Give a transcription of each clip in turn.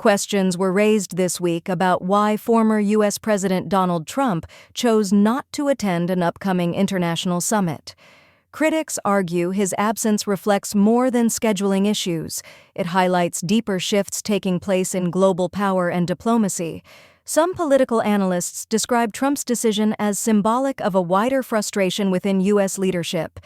Questions were raised this week about why former U.S. President Donald Trump chose not to attend an upcoming international summit. Critics argue his absence reflects more than scheduling issues. It highlights deeper shifts taking place in global power and diplomacy. Some political analysts describe Trump's decision as symbolic of a wider frustration within U.S. leadership.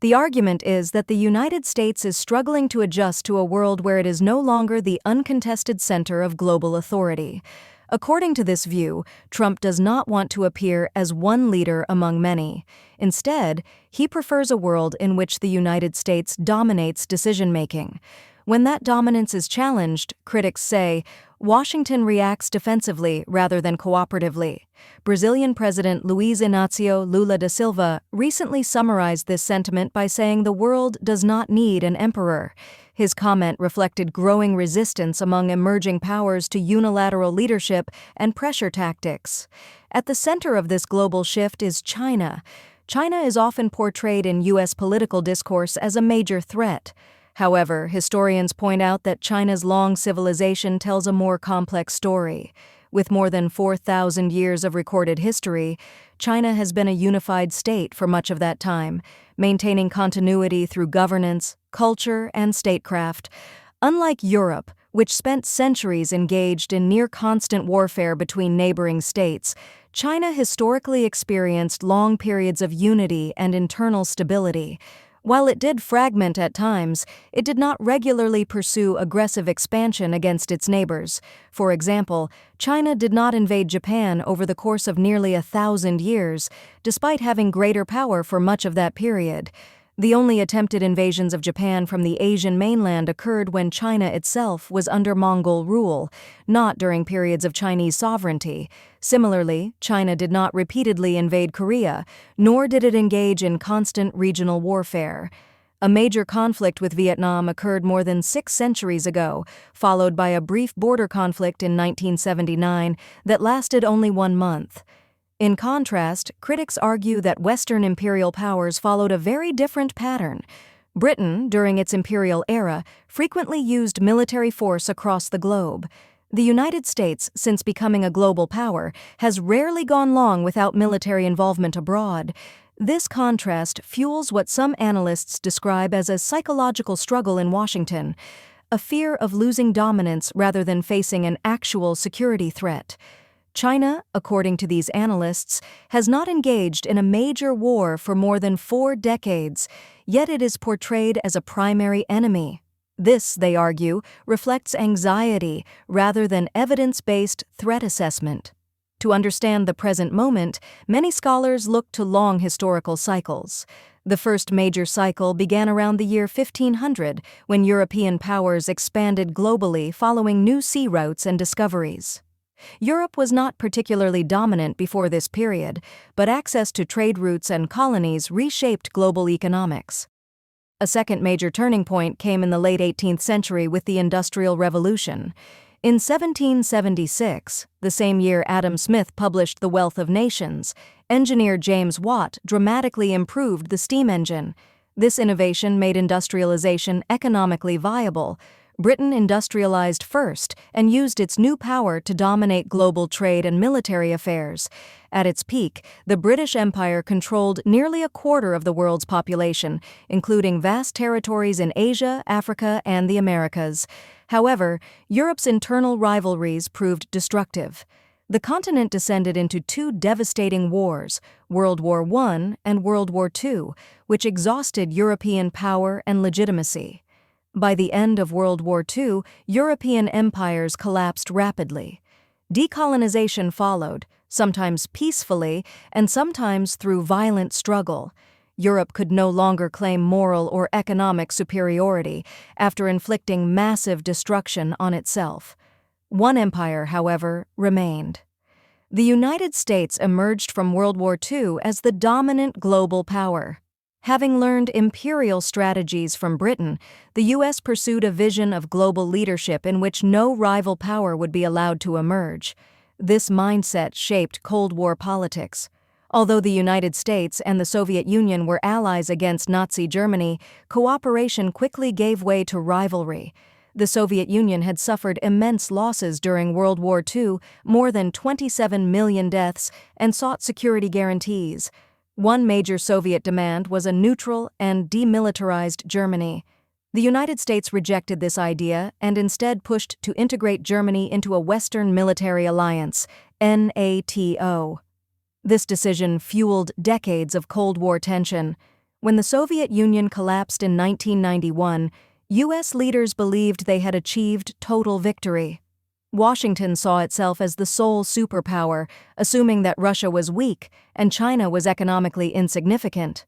The argument is that the United States is struggling to adjust to a world where it is no longer the uncontested center of global authority. According to this view, Trump does not want to appear as one leader among many. Instead, he prefers a world in which the United States dominates decision-making. When that dominance is challenged, critics say, Washington reacts defensively rather than cooperatively. Brazilian President Luiz Inácio Lula da Silva recently summarized this sentiment by saying the world does not need an emperor. His comment reflected growing resistance among emerging powers to unilateral leadership and pressure tactics. At the center of this global shift is China. China is often portrayed in U.S. political discourse as a major threat. However, historians point out that China's long civilization tells a more complex story. With more than 4,000 years of recorded history, China has been a unified state for much of that time, maintaining continuity through governance, culture, and statecraft. Unlike Europe, which spent centuries engaged in near-constant warfare between neighboring states, China historically experienced long periods of unity and internal stability. While it did fragment at times, it did not regularly pursue aggressive expansion against its neighbors. For example, China did not invade Japan over the course of nearly 1,000 years, despite having greater power for much of that period. The only attempted invasions of Japan from the Asian mainland occurred when China itself was under Mongol rule, not during periods of Chinese sovereignty. Similarly, China did not repeatedly invade Korea, nor did it engage in constant regional warfare. A major conflict with Vietnam occurred more than 6 centuries ago, followed by a brief border conflict in 1979 that lasted only 1 month. In contrast, critics argue that Western imperial powers followed a very different pattern. Britain, during its imperial era, frequently used military force across the globe. The United States, since becoming a global power, has rarely gone long without military involvement abroad. This contrast fuels what some analysts describe as a psychological struggle in Washington, a fear of losing dominance rather than facing an actual security threat. China, according to these analysts, has not engaged in a major war for more than 4 decades, yet it is portrayed as a primary enemy. This, they argue, reflects anxiety rather than evidence-based threat assessment. To understand the present moment, many scholars look to long historical cycles. The first major cycle began around the year 1500, when European powers expanded globally following new sea routes and discoveries. Europe was not particularly dominant before this period, but access to trade routes and colonies reshaped global economics. A second major turning point came in the late 18th century with the Industrial Revolution. In 1776, the same year Adam Smith published The Wealth of Nations, engineer James Watt dramatically improved the steam engine. This innovation made industrialization economically viable. Britain industrialized first and used its new power to dominate global trade and military affairs. At its peak, the British Empire controlled nearly a quarter of the world's population, including vast territories in Asia, Africa, and the Americas. However, Europe's internal rivalries proved destructive. The continent descended into 2 devastating wars, World War I and World War II, which exhausted European power and legitimacy. By the end of World War II, European empires collapsed rapidly. Decolonization followed, sometimes peacefully and sometimes through violent struggle. Europe could no longer claim moral or economic superiority after inflicting massive destruction on itself. One empire, however, remained. The United States emerged from World War II as the dominant global power. Having learned imperial strategies from Britain, the U.S. pursued a vision of global leadership in which no rival power would be allowed to emerge. This mindset shaped Cold War politics. Although the United States and the Soviet Union were allies against Nazi Germany, cooperation quickly gave way to rivalry. The Soviet Union had suffered immense losses during World War II, more than 27 million deaths, and sought security guarantees. One major Soviet demand was a neutral and demilitarized Germany. The United States rejected this idea and instead pushed to integrate Germany into a Western Military Alliance, NATO. This decision fueled decades of Cold War tension. When the Soviet Union collapsed in 1991, U.S. leaders believed they had achieved total victory. Washington saw itself as the sole superpower, assuming that Russia was weak and China was economically insignificant.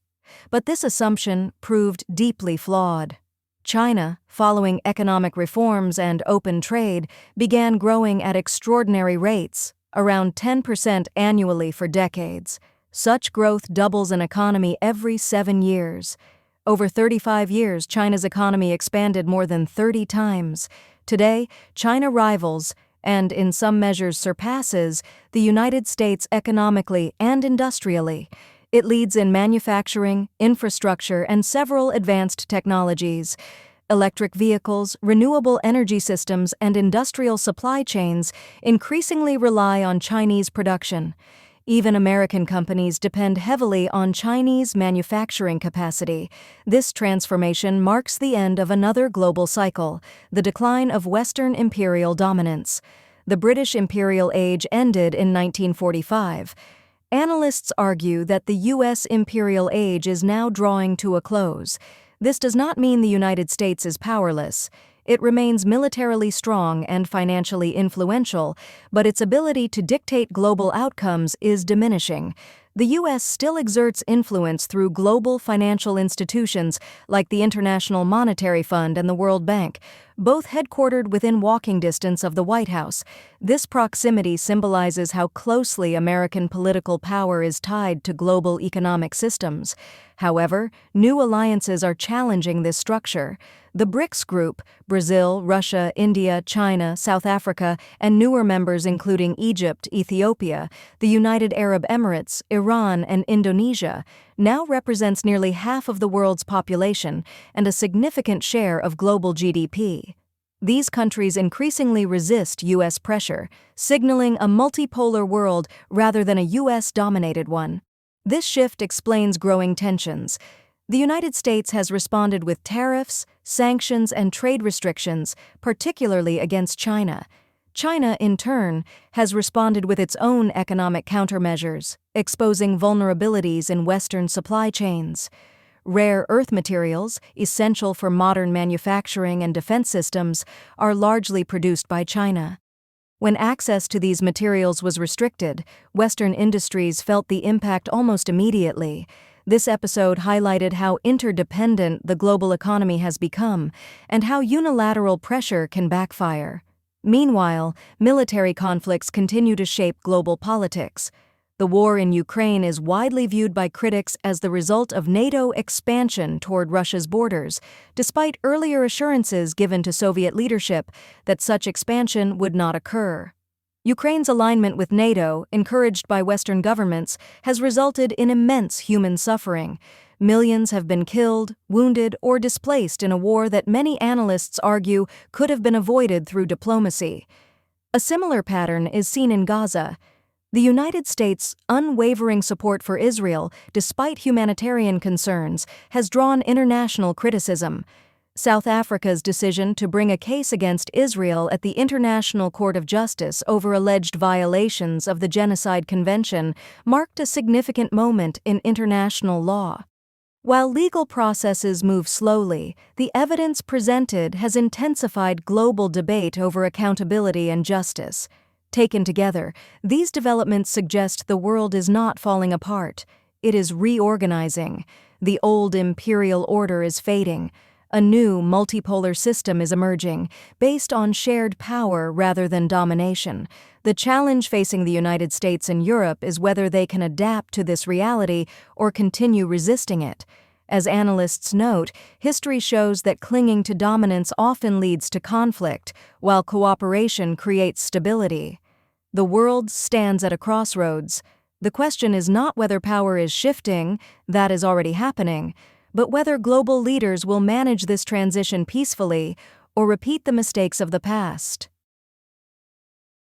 But this assumption proved deeply flawed. China, following economic reforms and open trade, began growing at extraordinary rates, around 10% annually for decades. Such growth doubles an economy every 7 years. Over 35 years, China's economy expanded more than 30 times. Today, China rivals, and in some measures surpasses, the United States economically and industrially. It leads in manufacturing, infrastructure, and several advanced technologies. Electric vehicles, renewable energy systems, and industrial supply chains increasingly rely on Chinese production. Even American companies depend heavily on Chinese manufacturing capacity. This transformation marks the end of another global cycle, the decline of Western imperial dominance. The British imperial age ended in 1945. Analysts argue that the U.S. imperial age is now drawing to a close. This does not mean the United States is powerless. It remains militarily strong and financially influential, but its ability to dictate global outcomes is diminishing. The U.S. still exerts influence through global financial institutions like the International Monetary Fund and the World Bank, both headquartered within walking distance of the White House. This proximity symbolizes how closely American political power is tied to global economic systems. However, new alliances are challenging this structure. The BRICS group, Brazil, Russia, India, China, South Africa, and newer members including Egypt, Ethiopia, the United Arab Emirates, Iran, and Indonesia, now represents nearly half of the world's population and a significant share of global GDP. These countries increasingly resist U.S. pressure, signaling a multipolar world rather than a U.S.-dominated one. This shift explains growing tensions. The United States has responded with tariffs, sanctions, and trade restrictions, particularly against China. China, in turn, has responded with its own economic countermeasures, exposing vulnerabilities in Western supply chains. Rare earth materials, essential for modern manufacturing and defense systems, are largely produced by China. When access to these materials was restricted, Western industries felt the impact almost immediately. This episode highlighted how interdependent the global economy has become and how unilateral pressure can backfire. Meanwhile, military conflicts continue to shape global politics. The war in Ukraine is widely viewed by critics as the result of NATO expansion toward Russia's borders, despite earlier assurances given to Soviet leadership that such expansion would not occur. Ukraine's alignment with NATO, encouraged by Western governments, has resulted in immense human suffering. Millions have been killed, wounded, or displaced in a war that many analysts argue could have been avoided through diplomacy. A similar pattern is seen in Gaza. The United States' unwavering support for Israel, despite humanitarian concerns, has drawn international criticism. South Africa's decision to bring a case against Israel at the International Court of Justice over alleged violations of the Genocide Convention marked a significant moment in international law. While legal processes move slowly, the evidence presented has intensified global debate over accountability and justice. Taken together, these developments suggest the world is not falling apart. It is reorganizing. The old imperial order is fading. A new multipolar system is emerging, based on shared power rather than domination. The challenge facing the United States and Europe is whether they can adapt to this reality or continue resisting it. As analysts note, history shows that clinging to dominance often leads to conflict, while cooperation creates stability. The world stands at a crossroads. The question is not whether power is shifting, that is already happening, but whether global leaders will manage this transition peacefully or repeat the mistakes of the past.